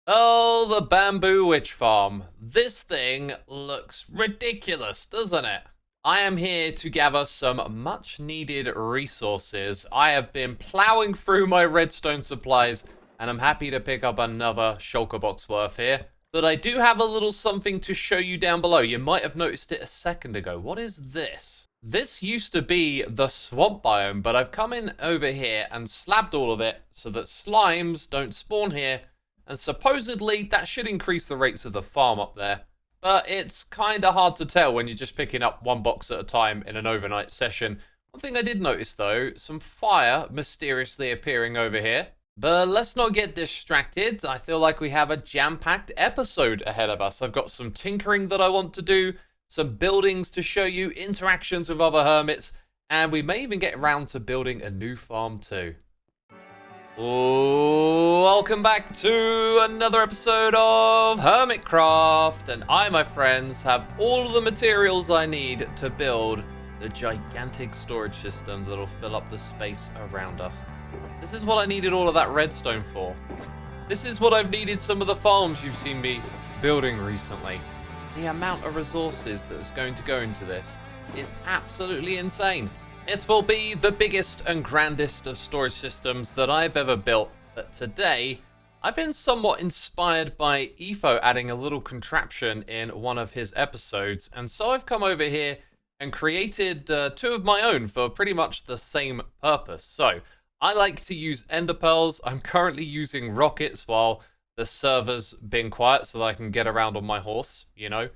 Oh, the bamboo witch farm. This thing looks ridiculous, doesn't it? I am here to gather some much needed resources. I have been plowing through my redstone supplies and I'm happy to pick up another shulker box worth here. But I do have a little something to show you down below. You might have noticed it a second ago. What is this? This used to be the swamp biome, but I've come in over here and slabbed all of it so that slimes don't spawn here, and supposedly that should increase the rates of the farm up there. But it's kinda hard to tell when you're just picking up one box at a time in an overnight session. One thing I did notice though, some fire mysteriously appearing over here. But let's not get distracted. I feel like we have a jam-packed episode ahead of us. I've got some tinkering that I want to do, some buildings to show you, interactions with other hermits, and we may even get around to building a new farm too. Welcome back to another episode of Hermitcraft, and I, my friends, have all of the materials I need to build the gigantic storage system that'll fill up the space around us. This is what I needed all of that redstone for. This is what I've needed some of the farms you've seen me building recently. The amount of resources that is going to go into this is absolutely insane. It will be the biggest and grandest of storage systems that I've ever built, but today I've been somewhat inspired by Efo adding a little contraption in one of his episodes, and so I've come over here and created two of my own for pretty much the same purpose. So I like to use ender pearls. I'm currently using rockets while the server's been quiet so that I can get around on my horse, you know.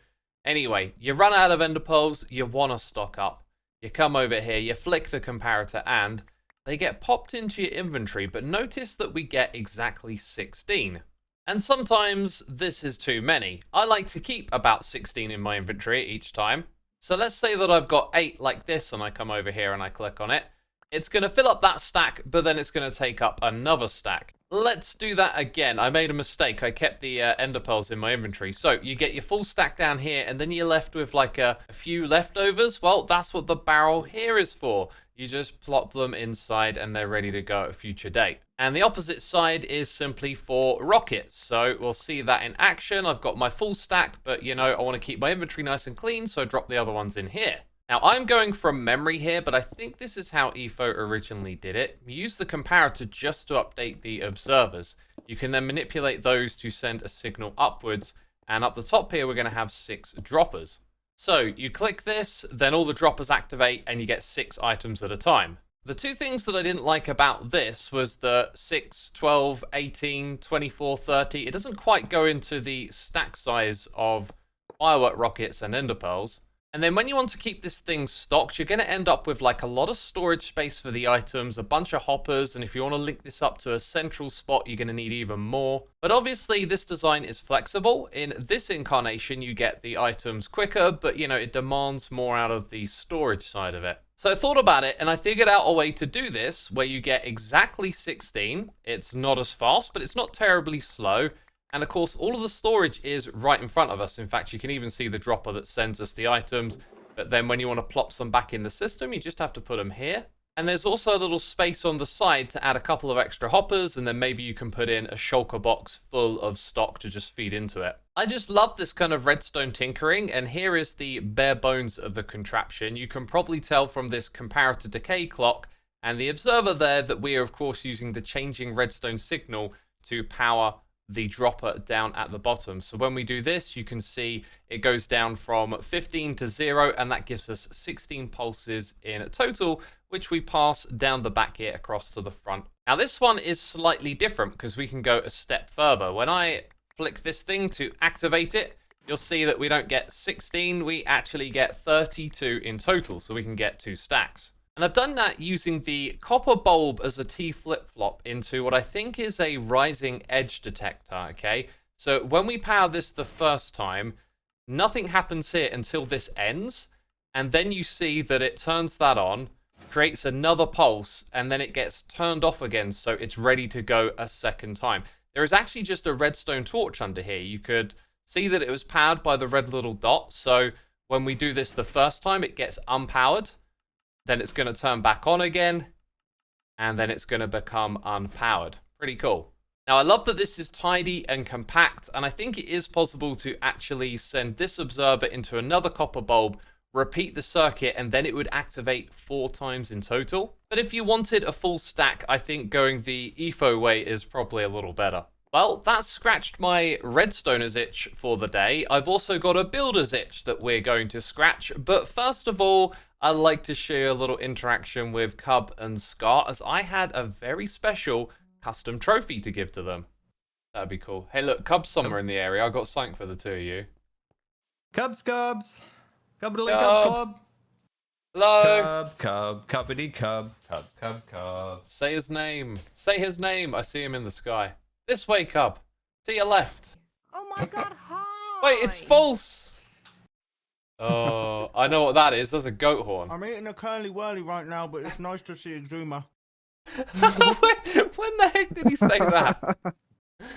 Anyway, you run out of ender pearls, you want to stock up. You come over here, you flick the comparator, and they get popped into your inventory, but notice that we get exactly 16. And sometimes this is too many. I like to keep about 16 in my inventory each time. So let's say that I've got 8 like this, and I come over here and I click on it. It's going to fill up that stack, but then it's going to take up another stack. Let's do that again. I made a mistake. I kept the ender pearls in my inventory. So you get your full stack down here, and then you're left with like a few leftovers. Well, that's what the barrel here is for. You just plop them inside and they're ready to go at a future date. And the opposite side is simply for rockets. So we'll see that in action. I've got my full stack, but you know, I want to keep my inventory nice and clean, so I drop the other ones in here. Now, I'm going from memory here, but I think this is how Efo originally did it. You use the comparator just to update the observers. You can then manipulate those to send a signal upwards, and up the top here, we're going to have 6 droppers. So you click this, then all the droppers activate, and you get 6 items at a time. The two things that I didn't like about this was the 6, 12, 18, 24, 30. It doesn't quite go into the stack size of firework rockets and ender pearls. And then when you want to keep this thing stocked, you're going to end up with like a lot of storage space for the items, a bunch of hoppers, and if you want to link this up to a central spot, you're going to need even more. But obviously this design is flexible. In this incarnation, you get the items quicker, but you know, it demands more out of the storage side of it. So I thought about it and I figured out a way to do this where you get exactly 16. It's not as fast, but it's not terribly slow. And of course, all of the storage is right in front of us. In fact, you can even see the dropper that sends us the items. But then when you want to plop some back in the system, you just have to put them here. And there's also a little space on the side to add a couple of extra hoppers. And then maybe you can put in a shulker box full of stock to just feed into it. I just love this kind of redstone tinkering. And here is the bare bones of the contraption. You can probably tell from this comparator decay clock and the observer there that we are, of course, using the changing redstone signal to power the dropper down at the bottom. So when we do this, you can see it goes down from 15 to 0, and that gives us 16 pulses in total, which we pass down the back here across to the front. Now this one is slightly different because we can go a step further. When I flick this thing to activate it, you'll see that we don't get 16, we actually get 32 in total, so we can get 2 stacks. And I've done that using the copper bulb as a T flip-flop into what I think is a rising edge detector, okay? So when we power this the first time, nothing happens here until this ends, and then you see that it turns that on, creates another pulse, and then it gets turned off again, so it's ready to go a second time. There is actually just a redstone torch under here. You could see that it was powered by the red little dot, so when we do this the first time, it gets unpowered. Then it's going to turn back on again, and then it's going to become unpowered. Pretty cool. Now, I love that this is tidy and compact, and I think it is possible to actually send this observer into another copper bulb, repeat the circuit, and then it would activate 4 times in total. But if you wanted a full stack, I think going the EFO way is probably a little better. Well, that's scratched my redstoner's itch for the day. I've also got a builder's itch that we're going to scratch. But first of all, I'd like to share a little interaction with Cub and Scar, as I had a very special custom trophy to give to them. That'd be cool. Hey, look, Cub's somewhere in the area. I got something for the 2 of you. Cubs. Cubbly Cub. Club. Hello. Cubbity Cub. Cub. Say his name. Say his name. I see him in the sky. This way, Cub. To your left. Oh my god, hi! Wait, it's false! Oh, I know what that is. There's a goat horn. I'm eating a curly whirly right now, but it's nice to see Xisuma. When the heck did he say that?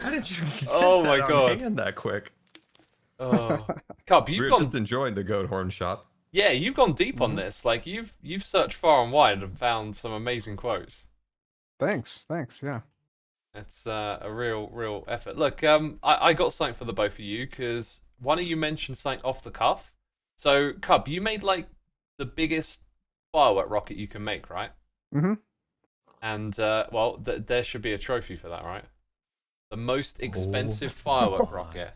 How did you get Oh my that god. on hand that quick? Oh. Cub, We you've were gone... just enjoying the goat horn shop. Yeah, you've gone deep on this. Like, you've searched far and wide and found some amazing quotes. Thanks, yeah. It's a real effort. Look, I got something for the both of you, because one of you mentioned something off the cuff. So, Cub, you made, like, the biggest firework rocket you can make, right? Mm-hmm. And, well, there should be a trophy for that, right? The most expensive firework rocket.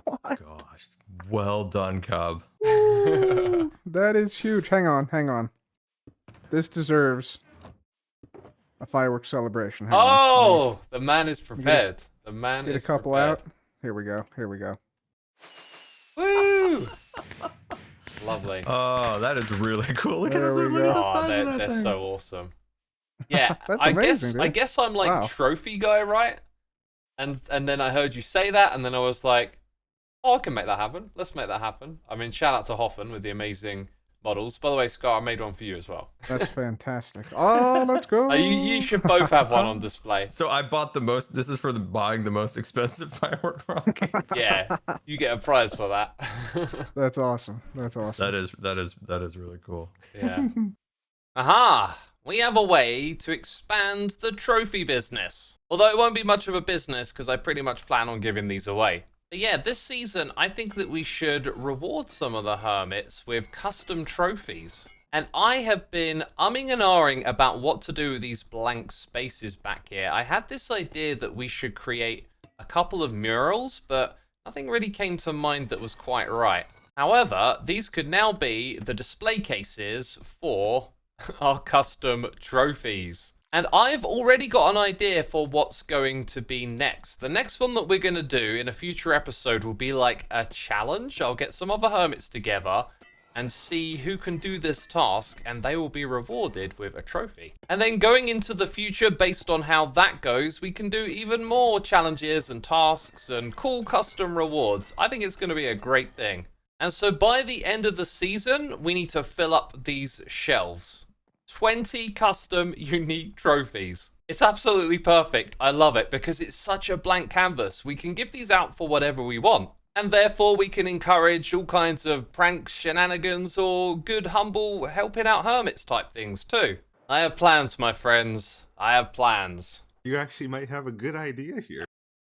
What? Gosh, well done, Cub. Ooh, that is huge. Hang on. This deserves a fireworks celebration. Hang on. The man is prepared. The man Get is a couple prepared. out. Here we go. Woo! Lovely. Oh, that is really cool. Look at There this. we Look at go. the Oh, size of that they're thing. so awesome. Yeah, That's I amazing, dude. guess I'm like Wow. trophy guy, right? And then I heard you say that, and then I was like, oh, I can make that happen. Let's make that happen. I mean, shout out to Hoffen with the amazing models. By the way, Scar, I made one for you as well. That's fantastic. Oh, let's go. You should both have one on display. So I bought the most. This is for buying the most expensive firework rocket. Yeah, you get a prize for that. That's awesome. That is really cool. Yeah. Aha! We have a way to expand the trophy business. Although it won't be much of a business, because I pretty much plan on giving these away. But yeah, this season, I think that we should reward some of the hermits with custom trophies. And I have been umming and ahhing about what to do with these blank spaces back here. I had this idea that we should create a couple of murals, but nothing really came to mind that was quite right. However, these could now be the display cases for our custom trophies. And I've already got an idea for what's going to be next. The next one that we're going to do in a future episode will be like a challenge. I'll get some other hermits together and see who can do this task, and they will be rewarded with a trophy. And then going into the future, based on how that goes, we can do even more challenges and tasks and cool custom rewards. I think it's going to be a great thing. And so by the end of the season, we need to fill up these shelves. 20 custom unique trophies. It's absolutely perfect. I love it because it's such a blank canvas. We can give these out for whatever we want. And therefore we can encourage all kinds of pranks, shenanigans, or good, humble, helping out hermits type things too. I have plans, my friends. I have plans. You actually might have a good idea here.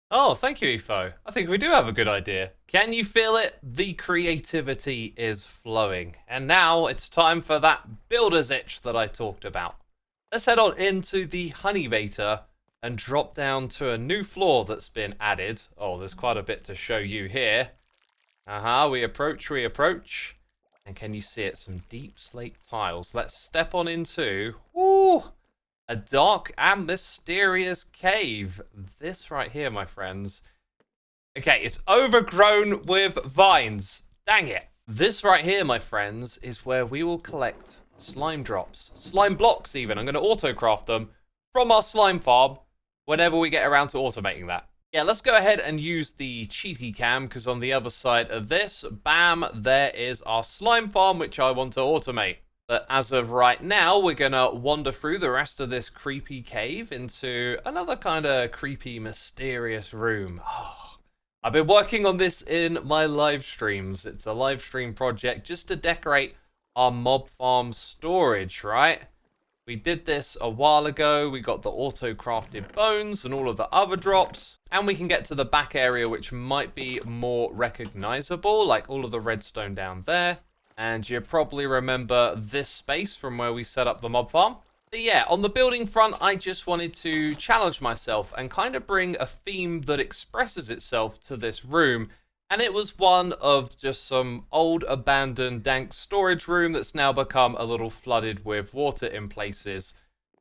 Oh, thank you, Efo. I think we do have a good idea. Can you feel it? The creativity is flowing. And now it's time for that builder's itch that I talked about. Let's head on into the Honeyvator and drop down to a new floor that's been added. Oh, there's quite a bit to show you here. We approach. And can you see it? Some deep slate tiles. Let's step on into... Woo! A dark and mysterious cave. This right here, my friends. Okay, it's overgrown with vines. Dang it. This right here, my friends, is where we will collect slime drops. Slime blocks, even. I'm going to auto-craft them from our slime farm whenever we get around to automating that. Yeah, let's go ahead and use the cheaty cam, because on the other side of this, bam, there is our slime farm, which I want to automate. But as of right now, we're going to wander through the rest of this creepy cave into another kind of creepy, mysterious room. Oh, I've been working on this in my live streams. It's a live stream project just to decorate our mob farm storage, right? We did this a while ago. We got the auto-crafted bones and all of the other drops. And we can get to the back area, which might be more recognizable, like all of the redstone down there. And you probably remember this space from where we set up the mob farm. But yeah, on the building front, I just wanted to challenge myself and kind of bring a theme that expresses itself to this room. And it was one of just some old, abandoned, dank storage room that's now become a little flooded with water in places.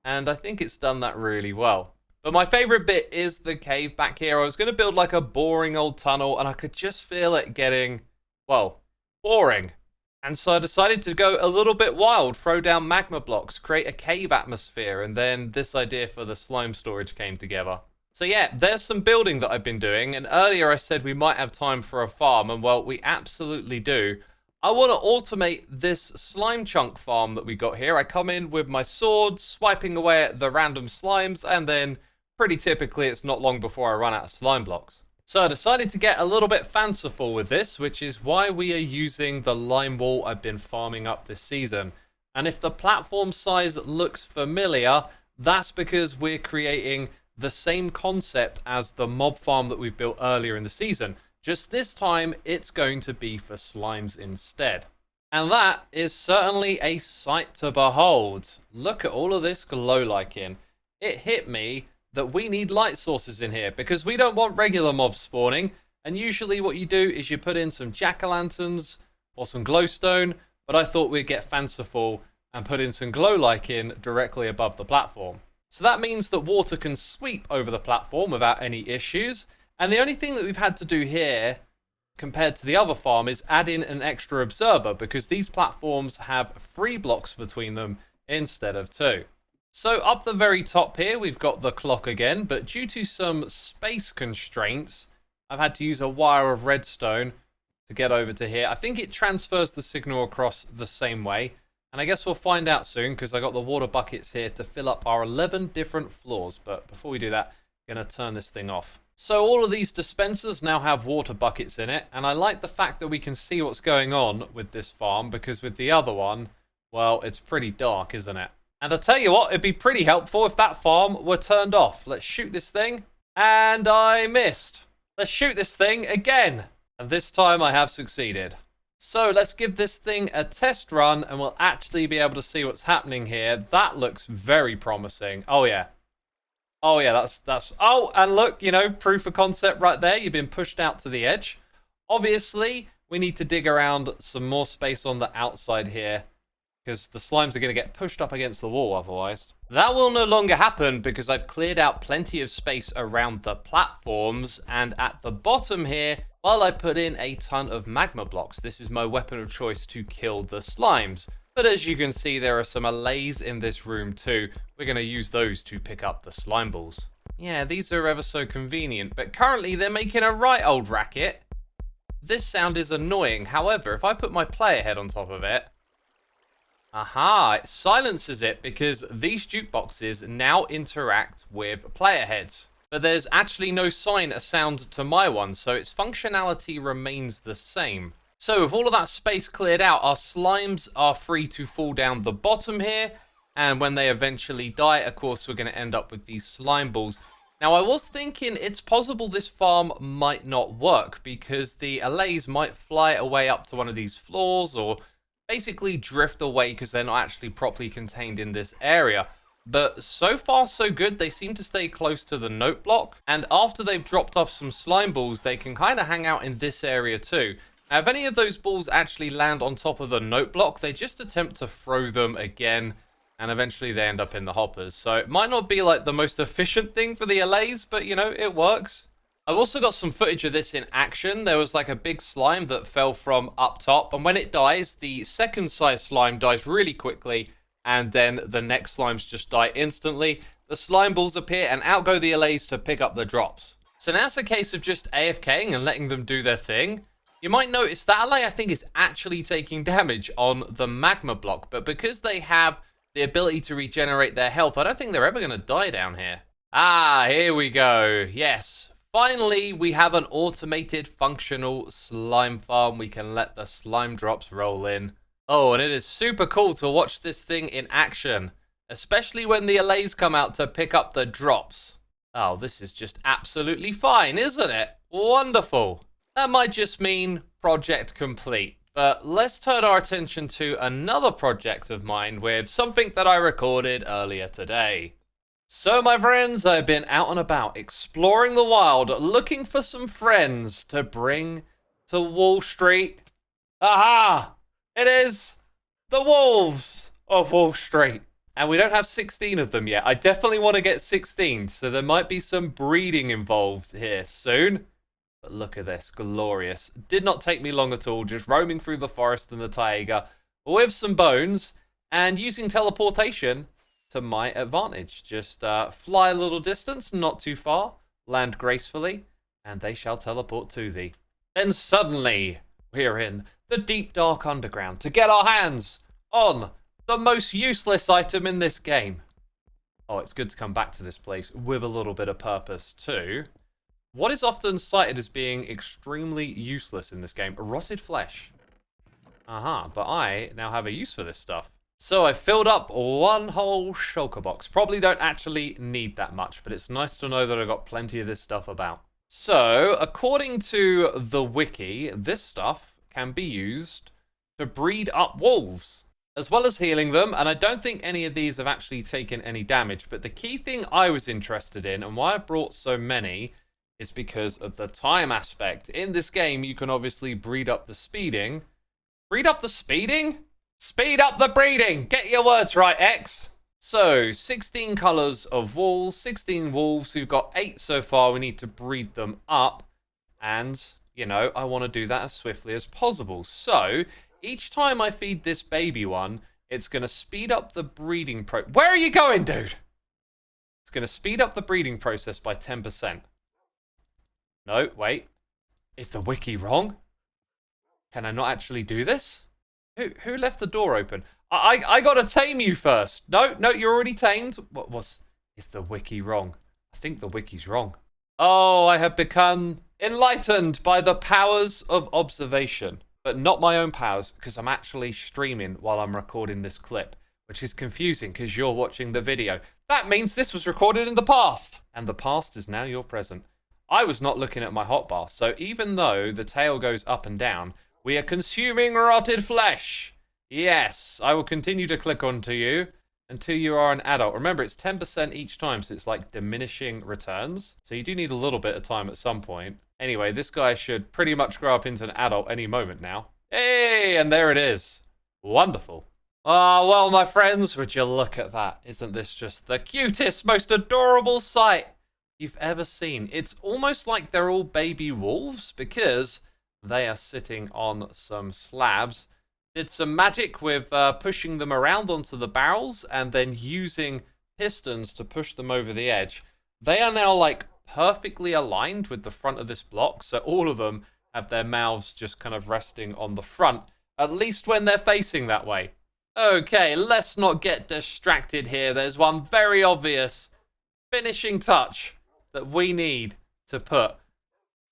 And I think it's done that really well. But my favorite bit is the cave back here. I was going to build like a boring old tunnel, and I could just feel it getting, well, boring. And so I decided to go a little bit wild, throw down magma blocks, create a cave atmosphere, and then this idea for the slime storage came together. So yeah, there's some building that I've been doing, and earlier I said we might have time for a farm, and well, we absolutely do. I want to automate this slime chunk farm that we got here. I come in with my sword, swiping away at the random slimes, and then pretty typically it's not long before I run out of slime blocks. So I decided to get a little bit fanciful with this, which is why we are using the lime wall I've been farming up this season. And if the platform size looks familiar, that's because we're creating the same concept as the mob farm that we've built earlier in the season. Just this time, it's going to be for slimes instead. And that is certainly a sight to behold. Look at all of this glow liking. It hit me that we need light sources in here because we don't want regular mobs spawning. And usually what you do is you put in some jack-o'-lanterns or some glowstone, but I thought we'd get fanciful and put in some glow lichen directly above the platform. So that means that water can sweep over the platform without any issues. And the only thing that we've had to do here compared to the other farm is add in an extra observer because these platforms have 3 blocks between them instead of 2. So up the very top here, we've got the clock again, but due to some space constraints, I've had to use a wire of redstone to get over to here. I think it transfers the signal across the same way. And I guess we'll find out soon because I got the water buckets here to fill up our 11 different floors. But before we do that, I'm going to turn this thing off. So all of these dispensers now have water buckets in it. And I like the fact that we can see what's going on with this farm because with the other one, well, it's pretty dark, isn't it? And I'll tell you what, it'd be pretty helpful if that farm were turned off. Let's shoot this thing. And I missed. Let's shoot this thing again. And this time I have succeeded. So let's give this thing a test run and we'll actually be able to see what's happening here. That looks very promising. Oh yeah. Oh yeah, that's oh, and look, you know, proof of concept right there. You've been pushed out to the edge. Obviously, we need to dig around some more space on the outside here because the slimes are going to get pushed up against the wall otherwise. That will no longer happen because I've cleared out plenty of space around the platforms, and at the bottom here, while I put in a ton of magma blocks, this is my weapon of choice to kill the slimes. But as you can see, there are some allays in this room too. We're going to use those to pick up the slime balls. Yeah, these are ever so convenient, but currently they're making a right old racket. This sound is annoying. However, if I put my player head on top of it, aha, it silences it because these jukeboxes now interact with player heads. But there's actually no sign of sound to my one, so its functionality remains the same. So with all of that space cleared out, our slimes are free to fall down the bottom here. And when they eventually die, of course, we're going to end up with these slime balls. Now, I was thinking it's possible this farm might not work because the allays might fly away up to one of these floors or basically drift away because they're not actually properly contained in this area. But so far so good, they seem to stay close to the note block, and after they've dropped off some slime balls, they can kind of hang out in this area too. Now if any of those balls actually land on top of the note block, they just attempt to throw them again, and eventually they end up in the hoppers. So it might not be like the most efficient thing for the allays, but you know, it works. I've also got some footage of this in action. There was like a big slime that fell from up top, and when it dies, the second size slime dies really quickly, and then the next slimes just die instantly. The slime balls appear, and out go the allays to pick up the drops. So now it's a case of just AFKing and letting them do their thing. You might notice that allay, I think, is actually taking damage on the magma block, but because they have the ability to regenerate their health, I don't think they're ever going to die down here. Ah, here we go. Yes. Finally, we have an automated functional slime farm. We can let the slime drops roll in. Oh, and it is super cool to watch this thing in action. especially when the allays come out to pick up the drops. Oh, this is just absolutely fine, isn't it? Wonderful. That might just mean project complete. But let's turn our attention to another project of mine with something that I recorded earlier today. So my friends, I've been out and about exploring the wild, looking for some friends to bring to Wall Street. Aha! It is the wolves of Wall Street. And we don't have 16 of them yet. I definitely want to get 16, so there might be some breeding involved here soon. But look at this, glorious. Did not take me long at all, just roaming through the forest and the taiga with some bones and using teleportation to my advantage. Just fly a little distance, not too far, land gracefully, and they shall teleport to thee. Then suddenly, we're in the deep dark underground to get our hands on the most useless item in this game. Oh, it's good to come back to this place with a little bit of purpose too. What is often cited as being extremely useless in this game? Rotted flesh. Aha, but I now have a use for this stuff. So I filled up one whole shulker box. Probably don't actually need that much, but it's nice to know that I've got plenty of this stuff about. So, according to the wiki, this stuff can be used to breed up wolves, as well as healing them, and I don't think any of these have actually taken any damage, but the key thing I was interested in, and why I brought so many, is because of the time aspect. In this game, you can obviously breed up the speeding. Breed up the speeding? Speed up the breeding! Get your words right, X! So, 16 colours of wolves, 16 wolves. We've got 8 so far. We need to breed them up. And, you know, I want to do that as swiftly as possible. So, each time I feed this baby one, it's going to speed up the breeding Where are you going, dude? It's going to speed up the breeding process by 10%. No, wait. Is the wiki wrong? Can I not actually do this? Who left the door open? I gotta tame you first. No, you're already tamed. Is the wiki wrong? I think the wiki's wrong. Oh, I have become enlightened by the powers of observation. But not my own powers, because I'm actually streaming while I'm recording this clip. Which is confusing, because you're watching the video. That means this was recorded in the past. And the past is now your present. I was not looking at my hotbar, so even though the tail goes up and down, we are consuming rotted flesh. Yes, I will continue to click onto you until you are an adult. Remember, it's 10% each time, so it's like diminishing returns. So you do need a little bit of time at some point. Anyway, this guy should pretty much grow up into an adult any moment now. Hey, and there it is. Wonderful. Ah, well, my friends, would you look at that? Isn't this just the cutest, most adorable sight you've ever seen? It's almost like they're all baby wolves because they are sitting on some slabs. Did some magic with pushing them around onto the barrels and then using pistons to push them over the edge. They are now like perfectly aligned with the front of this block, so all of them have their mouths just kind of resting on the front, at least when they're facing that way. Okay, let's not get distracted here. There's one very obvious finishing touch that we need to put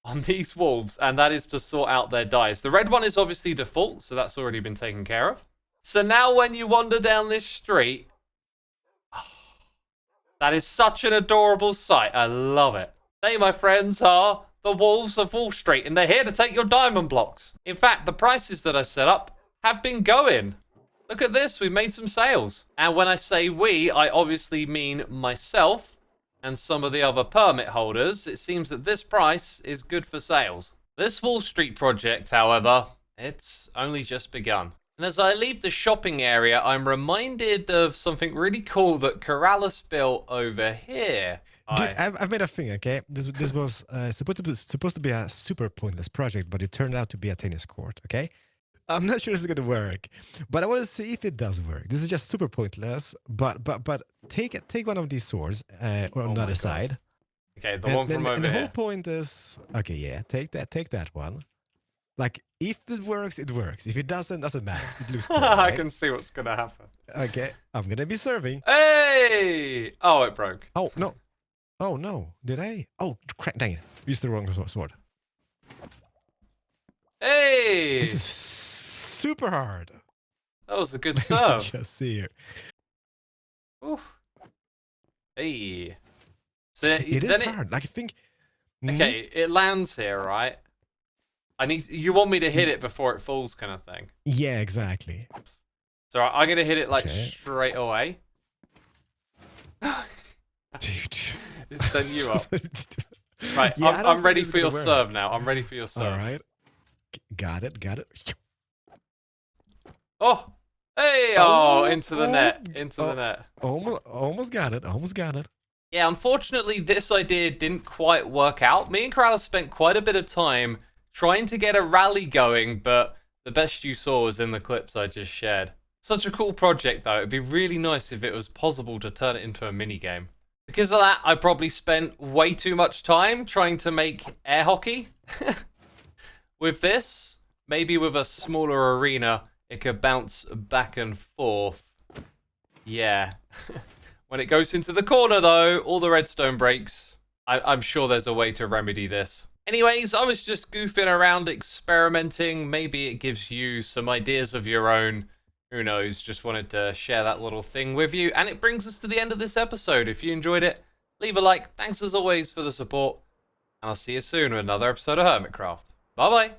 on these wolves, and that is to sort out their dyes. The red one is obviously default, so that's already been taken care of. So now when you wander down this street, that is such an adorable sight. I love it. They, my friends, are the wolves of Wall Street, and they're here to take your diamond blocks. In fact, the prices that I set up have been going. Look at this, we've made some sales. And when I say we, I obviously mean myself and some of the other permit holders. It seems that this price is good for sales. This Wall Street project, however, it's only just begun. And as I leave the shopping area, I'm reminded of something really cool that Corrales built over here. Dude, I've made a thing, okay? This was supposed to be a super pointless project, but it turned out to be a tennis court, okay? I'm not sure this is gonna work, but I want to see if it does work. This is just super pointless, but take one of these swords or on the other side. Okay, the one from over and the here. whole point is, okay, yeah, take that one. Like, if it works, it works. If it doesn't matter. It looks cool, I right? can see what's gonna happen. Okay, I'm gonna be serving. Hey! Oh, it broke. Oh no, oh no, did I? Oh, crap! Dang it! Used the wrong sword. Hey! This is super hard. That was a good Let me serve. just see here. Oof. Hey. So It then is hard. Like I think. Okay, it lands here, right? You want me to hit it before it falls, kind of thing. Yeah, exactly. So I'm gonna hit it like Okay. straight away. Dude. It sent you up. Right, Yeah, I don't I'm think ready this is for your gonna work. serve now. I'm ready for your serve. All right. Got it. Oh, hey! Oh, into the net. Into the net. Almost got it. Yeah, unfortunately, this idea didn't quite work out. Me and Corrales spent quite a bit of time trying to get a rally going, but the best you saw was in the clips I just shared. Such a cool project, though. It'd be really nice if it was possible to turn it into a minigame. Because of that, I probably spent way too much time trying to make air hockey. With this, maybe with a smaller arena, it could bounce back and forth. Yeah. When it goes into the corner, though, all the redstone breaks. I'm sure there's a way to remedy this. Anyways, I was just goofing around, experimenting. Maybe it gives you some ideas of your own. Who knows? Just wanted to share that little thing with you. And it brings us to the end of this episode. If you enjoyed it, leave a like. Thanks as always for the support. And I'll see you soon with another episode of Hermitcraft. Bye-bye.